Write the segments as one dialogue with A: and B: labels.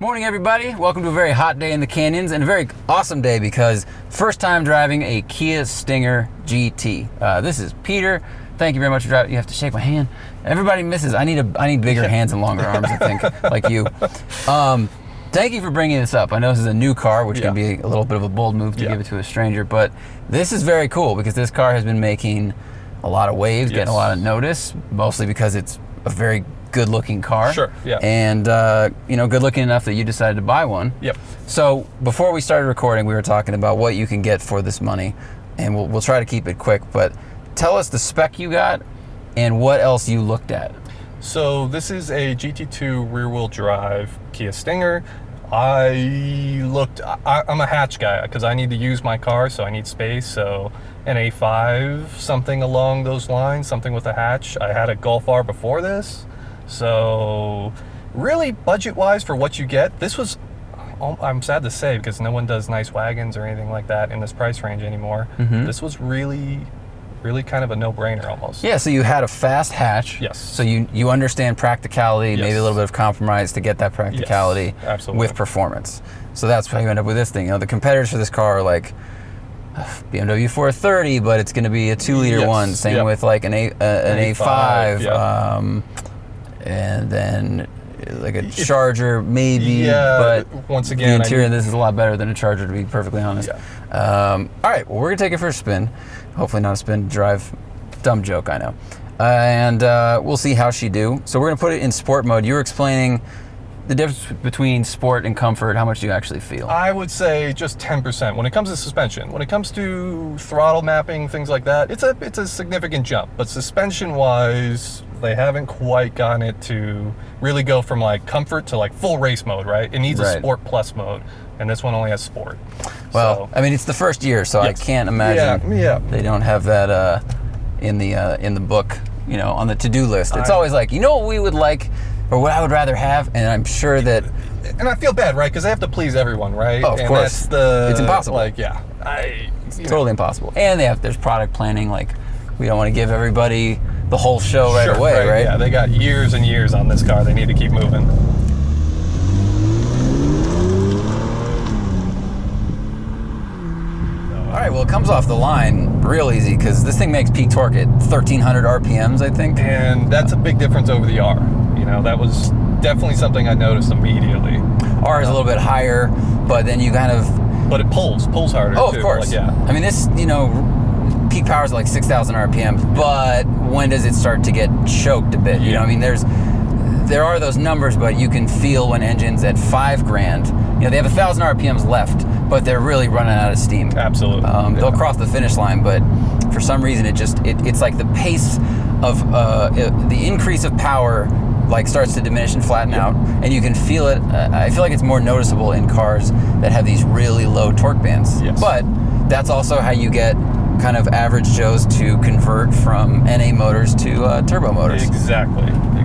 A: Morning, everybody. Welcome to a very hot day in the canyons and a very awesome day because first time driving a Kia Stinger GT. This is Peter. Thank you very much for driving. You have to shake my hand. Everybody misses. I need bigger hands and longer arms, I think, like you. Thank you for bringing this up. I know this is a new car, which can be a little bit of a bold move to give it to a stranger, but this is very cool because this car has been making a lot of waves, getting a lot of notice, mostly because it's a very good-looking car.
B: Sure, yeah.
A: And, good-looking enough that you decided to buy one.
B: Yep.
A: So before we started recording, we were talking about what you can get for this money, and we'll try to keep it quick, but tell us the spec you got and what else you looked at.
B: So this is a GT2 rear-wheel drive Kia Stinger. I'm a hatch guy because I need to use my car, so I need space. So an A5, something along those lines, something with a hatch. I had a Golf R before this. So really budget-wise for what you get, this was, I'm sad to say because no one does nice wagons or anything like that in this price range anymore. This was really kind of a no-brainer almost.
A: Yeah, so you had a fast hatch.
B: Yes.
A: So you understand practicality, maybe a little bit of compromise to get that practicality with performance. So that's why you end up with this thing. You know, the competitors for this car are like BMW 430, but it's going to be a 2-liter one. Same with like an A5. And then like a Charger maybe, but
B: once again,
A: the interior of this is a lot better than a Charger, to be perfectly honest. All right, well, we're gonna take it for a spin. Hopefully not a spin drive. Dumb joke, I know. And we'll see how she do. So we're gonna put it in sport mode. You were explaining the difference between sport and comfort. How much do you actually feel?
B: I would say just 10% when it comes to suspension. When it comes to throttle mapping, things like that, it's a significant jump. But suspension-wise, they haven't quite gotten it to really go from like comfort to like full race mode, right? It needs a sport plus mode, and this one only has sport.
A: Well, I mean, it's the first year, so I can't imagine they don't have that in the book, you know, on the to-do list. It's always like, you know what we would like, or what I would rather have, and I'm sure that...
B: And I feel bad, right? Because they have to please everyone, right?
A: Oh, of course.
B: It's
A: impossible.
B: Like,
A: it's totally impossible. And there's product planning, like, we don't want to give everybody the whole show right away, right?
B: Yeah, they got years and years on this car. They need to keep moving.
A: All right, well, it comes off the line real easy because this thing makes peak torque at 1,300 RPMs, I think.
B: And that's a big difference over the R. You know, that was definitely something I noticed immediately.
A: R is a little bit higher, but then you kind of...
B: But it pulls harder,
A: Oh,
B: too.
A: of course.
B: Like,
A: I mean, this, you know, peak power is like 6,000 RPMs, but when does it start to get choked a bit? You know, I mean, there are those numbers, but you can feel when engines at $5,000, you know, they have 1,000 RPMs left, but they're really running out of steam.
B: Absolutely.
A: They'll cross the finish line, but for some reason, it's like the pace of the increase of power like starts to diminish and flatten out, and you can feel it. I feel like it's more noticeable in cars that have these really low torque bands. But that's also how you get kind of average Joes to convert from NA motors to turbo motors.
B: Exactly. And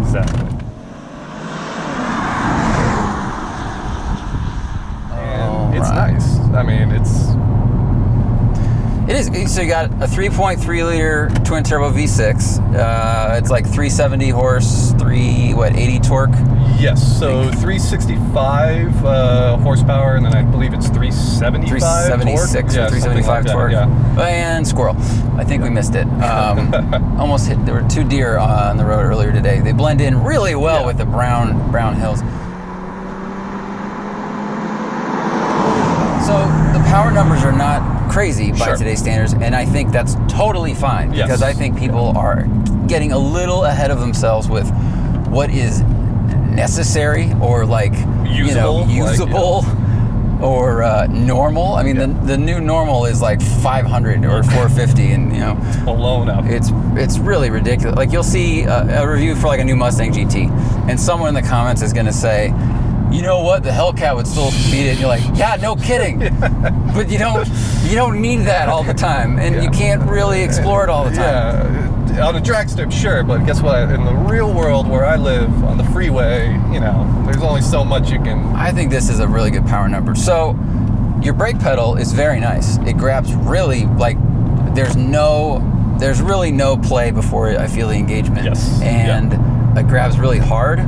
B: it's nice. I mean,
A: It is. So you got a 3.3-liter twin turbo V6. It's like 370 horse, 80 torque.
B: Yes. So 365 horsepower, and then I believe it's 375.
A: 376 or 375 torque. And squirrel. I think we missed it. Almost hit. There were 2 deer on the road earlier today. They blend in really well with the brown hills. So the power numbers are not crazy by today's standards, and I think that's totally fine because I think people are getting a little ahead of themselves with what is necessary or like usable or normal. I mean, the new normal is like 500 or 450, and you know,
B: blown up.
A: It's really ridiculous. Like you'll see a review for like a new Mustang GT, and someone in the comments is going to say, you know what, the Hellcat would still beat it. And you're like, yeah, no kidding. But you don't need that all the time, and you can't really explore it all the time.
B: Yeah, on a drag strip, sure, but guess what? In the real world where I live, on the freeway, you know, there's only so much you can...
A: I think this is a really good power number. So your brake pedal is very nice. It grabs really, like, there's really no play before I feel the engagement. And it grabs really hard.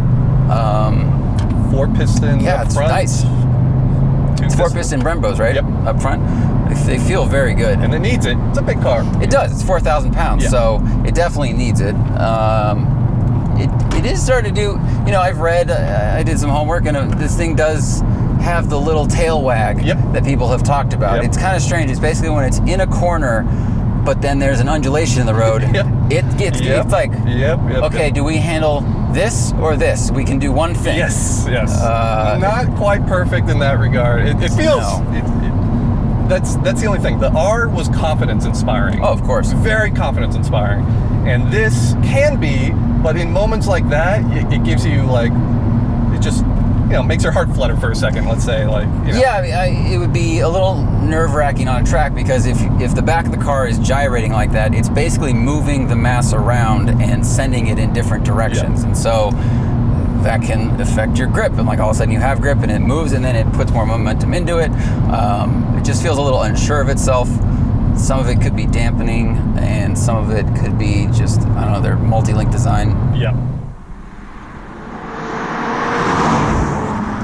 B: 4-piston
A: Yeah,
B: up
A: it's
B: front.
A: nice. It's 4-piston Brembos, right?
B: Yep.
A: Up front. They feel very good.
B: And it needs it. It's a big car.
A: It does. It's 4,000 pounds,
B: Yeah.
A: so it definitely needs it. It is starting to do, I've read, I did some homework, and this thing does have the little tail wag
B: Yep.
A: that people have talked about.
B: Yep.
A: It's kind of strange. It's basically when it's in a corner, but then there's an undulation in the road.
B: Yep.
A: It's like, okay, do we handle this or this? We can do one thing.
B: Yes. Not quite perfect in that regard. It feels...
A: No.
B: That's the only thing. The R was confidence inspiring.
A: Oh, of course.
B: Very confidence inspiring. And this can be, but in moments like that, it gives you like, it just, makes your heart flutter for a second, let's say, like,
A: Yeah, it would be a little nerve-wracking on a track, because if the back of the car is gyrating like that, it's basically moving the mass around and sending it in different directions.
B: Yeah.
A: And so that can affect your grip, and like all of a sudden you have grip and it moves, and then it puts more momentum into it. It just feels a little unsure of itself. Some of it could be dampening, and some of it could be just, I don't know, their multi-link design.
B: Yeah.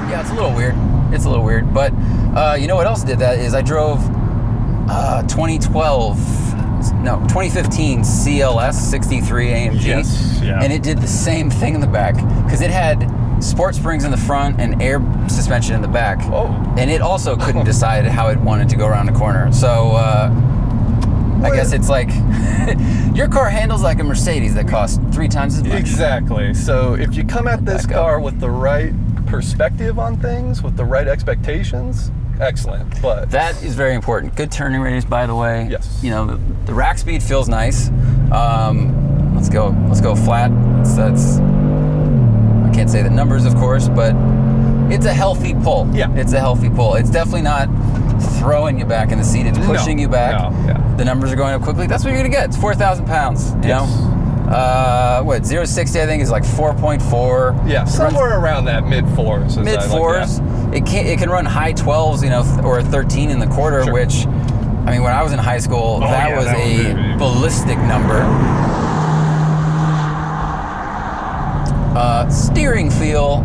A: Yeah, it's a little weird. It's a little weird. But you know what else did that is I drove 2015 CLS 63 AMG.
B: Yes, yeah.
A: And it did the same thing in the back, because it had sport springs in the front and air suspension in the back.
B: Oh.
A: And it also couldn't decide how it wanted to go around the corner. So I guess it's like your car handles like a Mercedes that costs 3 times as much.
B: Exactly. So if you come at this car with the right perspective on things, with the right expectations, excellent. But
A: that is very important. Good turning radius, by the way.
B: Yes.
A: The rack speed feels nice. Let's go flat. That's I can't say the numbers, of course, but it's a healthy pull.
B: Yeah.
A: It's a healthy pull. It's definitely not throwing you back in the seat. It's pushing you back.
B: No, yeah.
A: The numbers are going up quickly. That's what you're gonna get. It's 4,000 pounds. You know. 0 to 60 I think is like 4.4.
B: Yeah, somewhere around that mid fours.
A: Mid fours. It can run high 12s, or 13 in the quarter,
B: Sure.
A: which, I mean, when I was in high school, that was a ballistic number. Steering feel,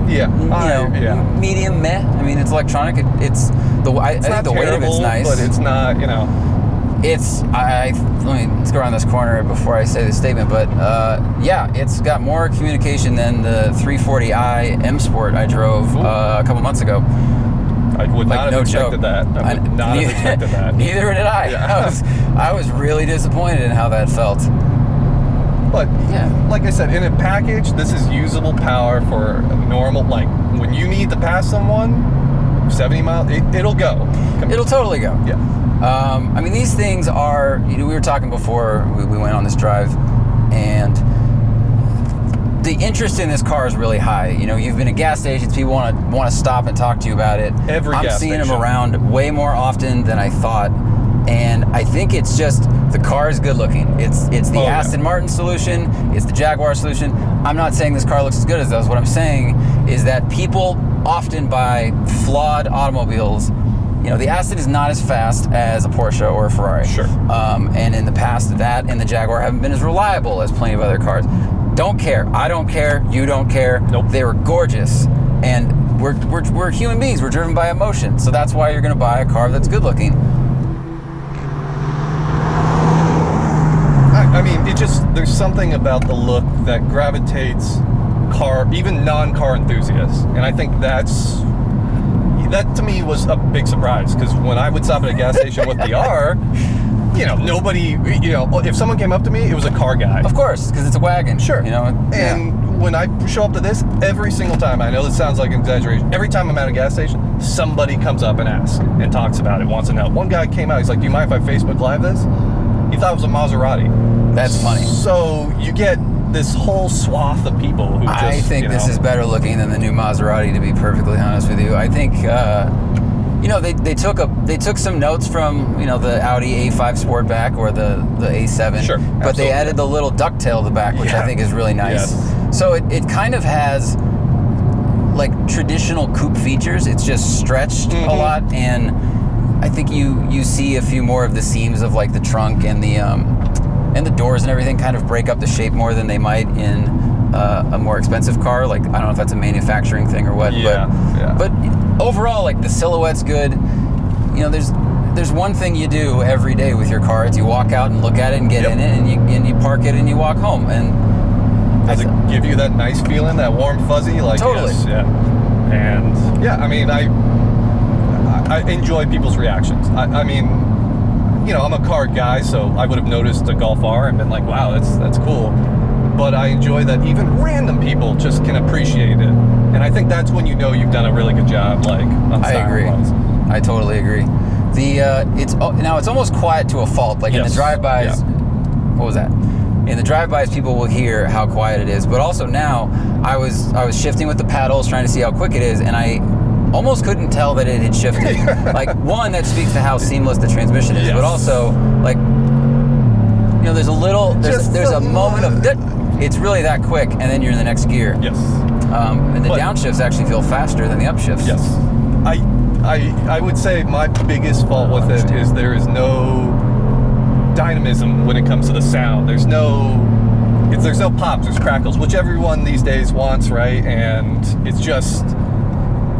A: medium meh. I mean, it's electronic. I think the weight of it's nice,
B: but it's not.
A: Let's go around this corner before I say the statement, but it's got more communication than the 340i M Sport I drove a couple months ago.
B: I would not have expected that. I would not have expected that.
A: Neither did I.
B: Yeah.
A: I was really disappointed in how that felt.
B: But like I said, in a package, this is usable power for a normal, like when you need to pass someone 70 miles, it'll go.
A: It'll totally go.
B: Yeah.
A: I mean, these things are, we were talking before we went on this drive, and the interest in this car is really high. You've been at gas stations, people want to stop and talk to you about it. I'm seeing them around way more often than I thought, and I think it's just the car is good looking. It's the Aston Martin solution, it's the Jaguar solution. I'm not saying this car looks as good as those. What I'm saying is that people often buy flawed automobiles. The Aston is not as fast as a Porsche or a Ferrari.
B: Sure.
A: And in the past, that and the Jaguar haven't been as reliable as plenty of other cars. Don't care. I don't care. You don't care.
B: Nope.
A: They were gorgeous. And we're human beings. We're driven by emotion. So that's why you're going to buy a car that's good looking.
B: I mean, there's something about the look that gravitates even non-car enthusiasts. And I think that to me was a big surprise, because when I would stop at a gas station with the R, nobody, if someone came up to me, it was a car guy.
A: Of course, because it's a wagon.
B: Sure. And when I show up to this, every single time, I know this sounds like an exaggeration, every time I'm at a gas station, somebody comes up and asks and talks about it, wants to know. One guy came out, he's like, do you mind if I Facebook Live this? He thought it was a Maserati.
A: That's funny.
B: So you get this whole swath of people who just,
A: I think this is better looking than the new Maserati, to be perfectly honest with you. I think they took some notes from the Audi A5 Sportback or the A7,
B: sure,
A: but
B: absolutely.
A: they added the little ducktail to the back, which I think is really nice.
B: Yes.
A: So it kind of has like traditional coupe features. It's just stretched a lot, and I think you see a few more of the seams of like the trunk and the doors and everything kind of break up the shape more than they might in a more expensive car. Like, I don't know if that's a manufacturing thing or what. But overall, like, the silhouette's good. You know, there's one thing you do every day with your car. It's you walk out and look at it and get in it, and you park it and you walk home. And
B: does it give you that nice feeling, that warm fuzzy? Like,
A: totally.
B: Yes, yeah. And I mean, I enjoy people's reactions. I mean, you know, I'm a car guy, so I would have noticed a Golf R and been like, wow, that's cool. But I enjoy that even random people just can appreciate it. And I think that's when you know you've done a really good job, like, on
A: I agree. I totally agree. It's almost quiet to a fault. Like, in the drive-bys, what was that? In the drive-bys, people will hear how quiet it is. But also now, I was shifting with the paddles, trying to see how quick it is, and I almost couldn't tell that it had shifted. Like, one, that speaks to how seamless the transmission is, but also, like, you know, there's a moment of, it's really that quick, and then you're in the next gear.
B: Yes.
A: And the downshifts actually feel faster than the upshifts.
B: Yes. I would say my biggest fault with it is there is no dynamism when it comes to the sound. There's no pops, there's crackles, which everyone these days wants, right? And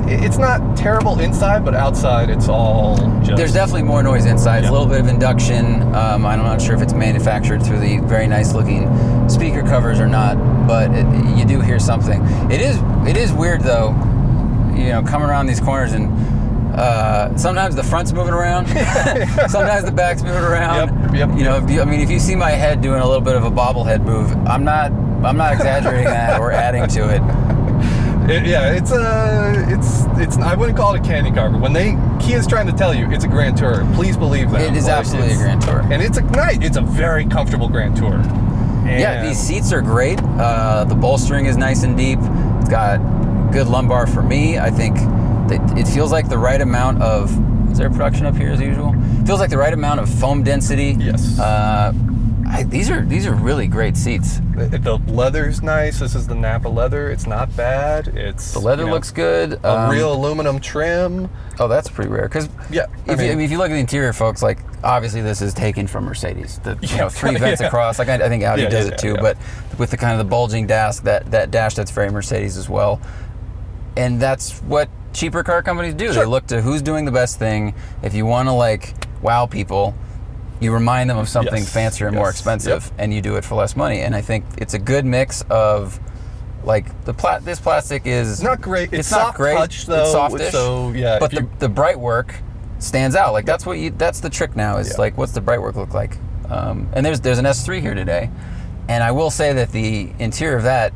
B: it's not terrible inside, but outside it's all just...
A: There's definitely more noise inside. It's a little bit of induction. I'm not sure if it's manufactured through the very nice looking speaker covers or not, but you do hear something. It is weird though, you know, coming around these corners and sometimes the front's moving around, sometimes the back's moving around.
B: Yep.
A: You know, if you see my head doing a little bit of a bobblehead move, I'm not exaggerating that or adding to it.
B: It's I wouldn't call it a candy car, but when Kia's trying to tell you it's a Grand Tour, please believe that.
A: It is absolutely a Grand Tour.
B: And it's a very comfortable Grand Tour. And
A: these seats are great. The bolstering is nice and deep. It's got good lumbar for me. I think it feels like the right amount of, is there production up here as usual? It feels like the right amount of foam density.
B: Yes.
A: These are really great seats.
B: The leather's nice. This is the Napa leather. It's not bad.
A: The leather looks good.
B: A real aluminum trim.
A: Oh, that's pretty rare. Because if you look at the interior, folks, like, obviously this is taken from Mercedes. Three vents across. Like, I think Audi does it too, but with the kind of the bulging dash, that dash that's very Mercedes as well. And that's what cheaper car companies do. They look to who's doing the best thing. If you want to, like, wow people, you remind them of something fancier and more expensive, and you do it for less money. And I think it's a good mix of, like, this plastic is
B: not great. It's
A: not
B: soft
A: great.
B: Touch, though,
A: it's softish.
B: So
A: but the bright work stands out. Like, that's the trick now. Is like, what's the bright work look like? And there's an S3 here today, and I will say that the interior of that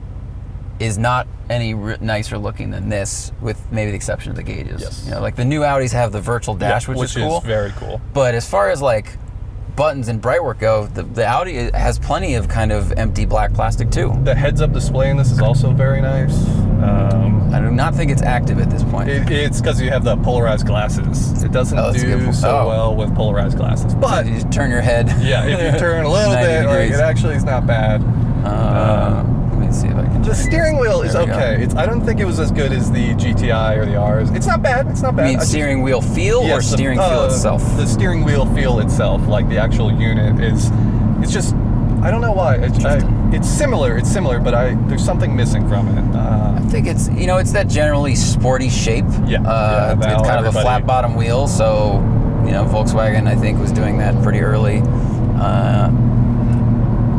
A: is not any nicer looking than this, with maybe the exception of the gauges.
B: Yes.
A: You know, like the new Audis have the virtual dash, which is cool.
B: Very cool.
A: But as far as like buttons and bright work go, the Audi has plenty of kind of empty black plastic too.
B: The heads-up display in this is also very nice.
A: I do not think it's active at this point.
B: It's because you have the polarized glasses. It doesn't do so well with polarized glasses. But
A: so you just turn your head.
B: Yeah, if you turn a little bit, like, it actually is not bad.
A: Let me see if I can.
B: The steering wheel is okay. I don't think it was as good as the GTI or the Rs. It's not bad. It's not bad.
A: You mean steering wheel feel or steering feel itself?
B: The steering wheel feel itself, like the actual unit, it's just, I don't know why. It's similar, but there's something missing from it.
A: I think it's that generally sporty shape.
B: Yeah.
A: It's kind of a flat bottom wheel, so Volkswagen I think was doing that pretty early.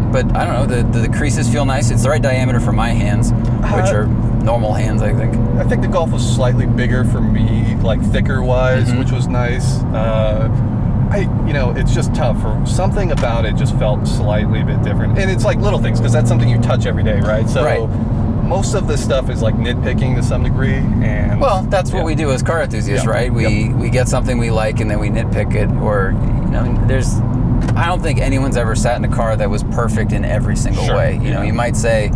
A: But I don't know, the creases feel nice. It's the right diameter for my hands, which are normal hands, I think.
B: I think the Golf was slightly bigger for me, like thicker wise, which was nice. It's just tough. For something about it just felt slightly a bit different. And it's like little things, because that's something you touch every day, right? So most of this stuff is like nitpicking to some degree. And
A: well, that's what we do as car enthusiasts, right? We get something we like and then we nitpick it, or I don't think anyone's ever sat in a car that was perfect in every single way. You might say,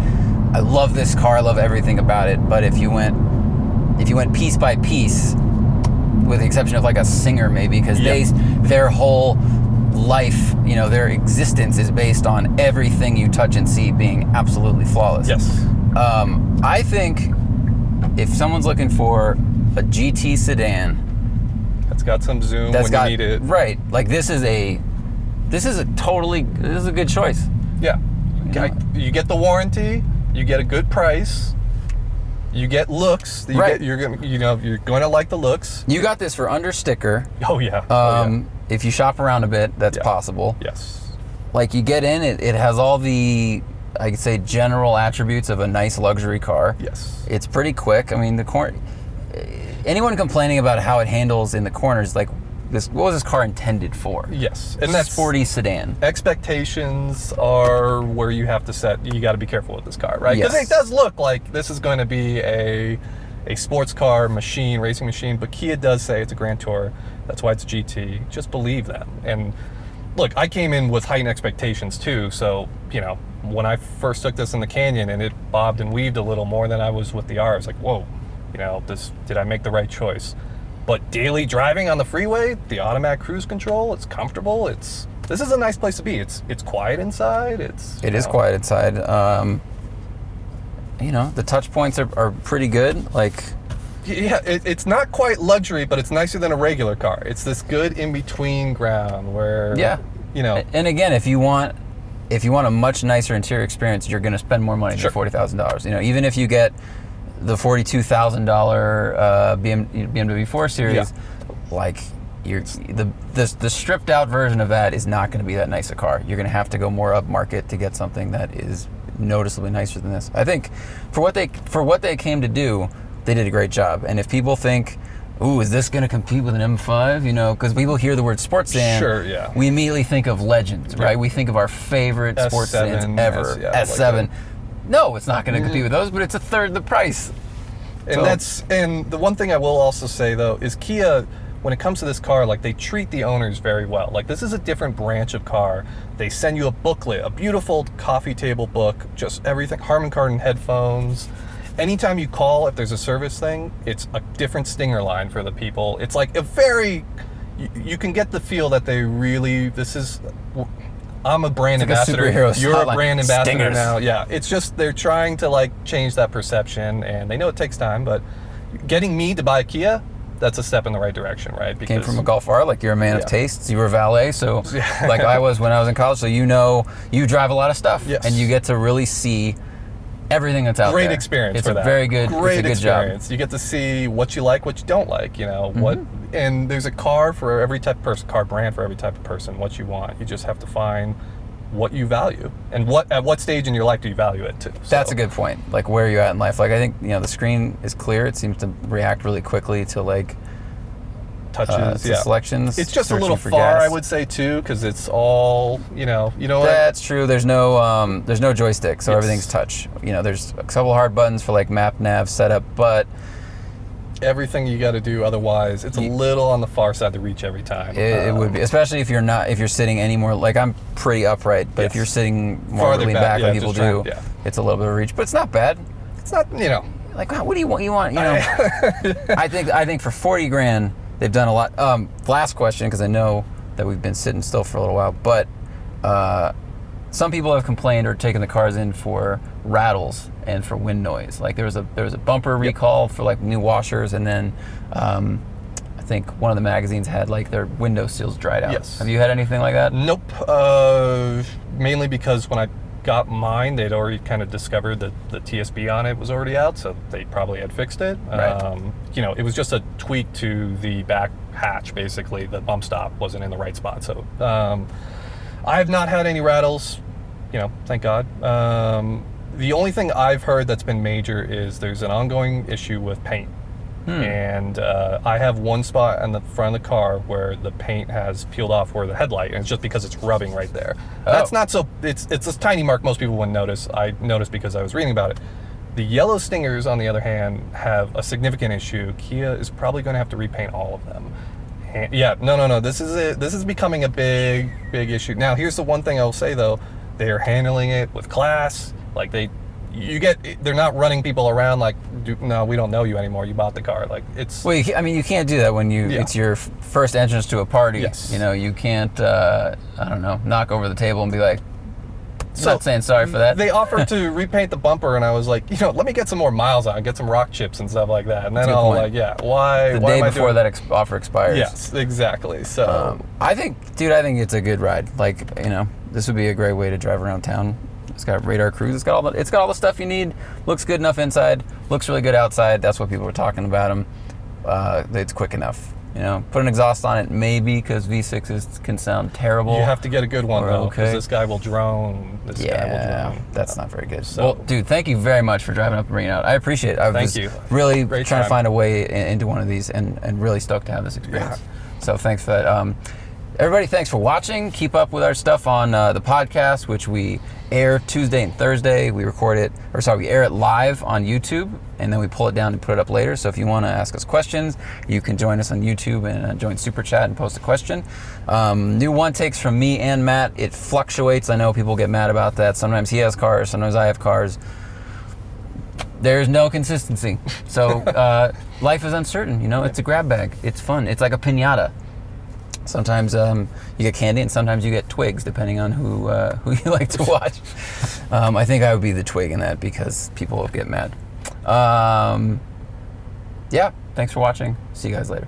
A: I love this car, I love everything about it, but if you went piece by piece, with the exception of like a Singer maybe, because their whole life, their existence is based on everything you touch and see being absolutely flawless.
B: Yes.
A: I think if someone's looking for a GT sedan
B: that's got some zoom when you need it,
A: right? Like this is a good choice.
B: Yeah. You get the warranty. you get a good price. You get looks. You're going to like the looks.
A: You got this for under sticker.
B: Oh yeah.
A: If you shop around a bit, that's possible.
B: Yes.
A: Like you get in, it has all the, I could say, general attributes of a nice luxury car.
B: Yes.
A: It's pretty quick. I mean, anyone complaining about how it handles in the corners, like what was this car intended for?
B: Yes, and that's
A: sporty sedan.
B: Expectations are where you have to set. You got to be careful with this car, right? Because
A: Yes.
B: it does look like this is going to be a sports car machine, racing machine. But Kia does say it's a Grand Tour. That's why it's a GT. Just believe them. And look, I came in with heightened expectations too. So when I first took this in the Canyon and it bobbed and weaved a little more than I was with the R, I was like, whoa, did I make the right choice? But daily driving on the freeway, the automatic cruise control, it's comfortable. This is a nice place to be. It's quiet inside.
A: It is quiet inside. The touch points are pretty good. Like,
B: yeah, it's not quite luxury, but it's nicer than a regular car. It's this good in between ground where
A: And again, if you want a much nicer interior experience, you're going to spend more money than $40,000. Even if you get the $42,000 BMW 4 Series, like the stripped out version of that is not going to be that nice a car. You're going to have to go more upmarket to get something that is noticeably nicer than this. I think for what they came to do, they did a great job. And if people think, ooh, is this going to compete with an M5? Because people hear the word sports sedan, we immediately think of legends, right? We think of our favorite sports sedans ever, S7. No, it's not going to compete with those, but it's a third the price.
B: And the one thing I will also say though is Kia, when it comes to this car, like they treat the owners very well. Like this is a different branch of car. They send you a booklet, a beautiful coffee table book, just everything, Harman Kardon headphones. Anytime you call, if there's a service thing, it's a different stinger line for the people. It's like you can get the feel that they really, I'm a brand ambassador. You're a brand ambassador now. Yeah, it's just they're trying to change that perception, and they know it takes time. But getting me to buy a Kia, that's a step in the right direction, right? Because
A: came from a Golf R. Like you're a man of tastes. You were valet, so like I was when I was in college. So you drive a lot of stuff, and you get to really see everything that's out there.
B: Great experience.
A: It's
B: for
A: a
B: that.
A: very good.
B: Great
A: it's a good
B: experience.
A: job.
B: You get to see what you like, what you don't like. And there's a car for every type of person, car brand for every type of person. What you want, you just have to find what you value and at what stage in your life do you value it to. So.
A: That's a good point. Like where you're at in life. Like I think the screen is clear. It seems to react really quickly to touches, selections.
B: It's just a little far, I would say too, because it's all
A: That's true. There's no joystick, so everything's touch. There's a couple hard buttons for map, nav, setup, but
B: everything you got to do otherwise, it's a little on the far side to reach every time.
A: It would be, especially if you're sitting any more. Like I'm pretty upright, but if you're sitting more lean back like people do, it's a little bit of a reach. But it's not bad.
B: It's not
A: like what do you want? I think for 40 grand. They've done a lot. Last question, because I know that we've been sitting still for a little while, but some people have complained or taken the cars in for rattles and for wind noise. Like there was a bumper recall for new washers, and then I think one of the magazines had their window seals dried out.
B: Yes.
A: Have you had anything like that?
B: Nope. Mainly because when I got mine, they'd already kind of discovered that the TSB on it was already out, so they probably had fixed it.
A: Right.
B: It was just a tweak to the back hatch, basically. The bump stop wasn't in the right spot. So I have not had any rattles, thank God. The only thing I've heard that's been major is there's an ongoing issue with paint. And I have one spot on the front of the car where the paint has peeled off where the headlight, and it's just because it's rubbing right there. That's not so, it's a tiny mark most people wouldn't notice. I noticed because I was reading about it. The yellow Stingers, on the other hand, have a significant issue. Kia is probably going to have to repaint all of them. And no. This is becoming a big issue. Now, here's the one thing I will say though: they are handling it with class. They're not running people around no, we don't know you anymore. You bought the car.
A: Well, you can't do that when it's your first entrance to a party.
B: Yes.
A: You can't, knock over the table and be like, not saying sorry for that.
B: They offered to repaint the bumper, and I was like, let me get some more miles on it, get some rock chips and stuff like that. And then why?
A: The day before that offer expires.
B: Yes, exactly. So
A: I think it's a good ride. This would be a great way to drive around town. It's got radar cruise. It's got all the stuff you need. Looks good enough inside. Looks really good outside. That's what people were talking about them. It's quick enough. You know, put an exhaust on it, maybe, because V6s can sound terrible.
B: You have to get a good one, though, because
A: okay.
B: this guy will drone. This guy will drone.
A: That's not very good.
B: So,
A: well, dude, thank you very much for driving up and bringing it out. I appreciate it. I was really
B: Great
A: trying
B: time.
A: to find a way into one of these, and really stoked to have this experience. So thanks for that. Everybody, thanks for watching. Keep up with our stuff on the podcast, which we air Tuesday and Thursday. We air it live on YouTube, and then we pull it down and put it up later. So if you want to ask us questions, you can join us on YouTube and join Super Chat and post a question. New one takes from me and Matt. It fluctuates. I know people get mad about that. Sometimes he has cars, sometimes I have cars. There's no consistency. So life is uncertain. You know, it's a grab bag. It's fun. It's like a piñata. Sometimes you get candy, and sometimes you get twigs, depending on who you like to watch. I think I would be the twig in that because people will get mad. Yeah, thanks for watching. See you guys later.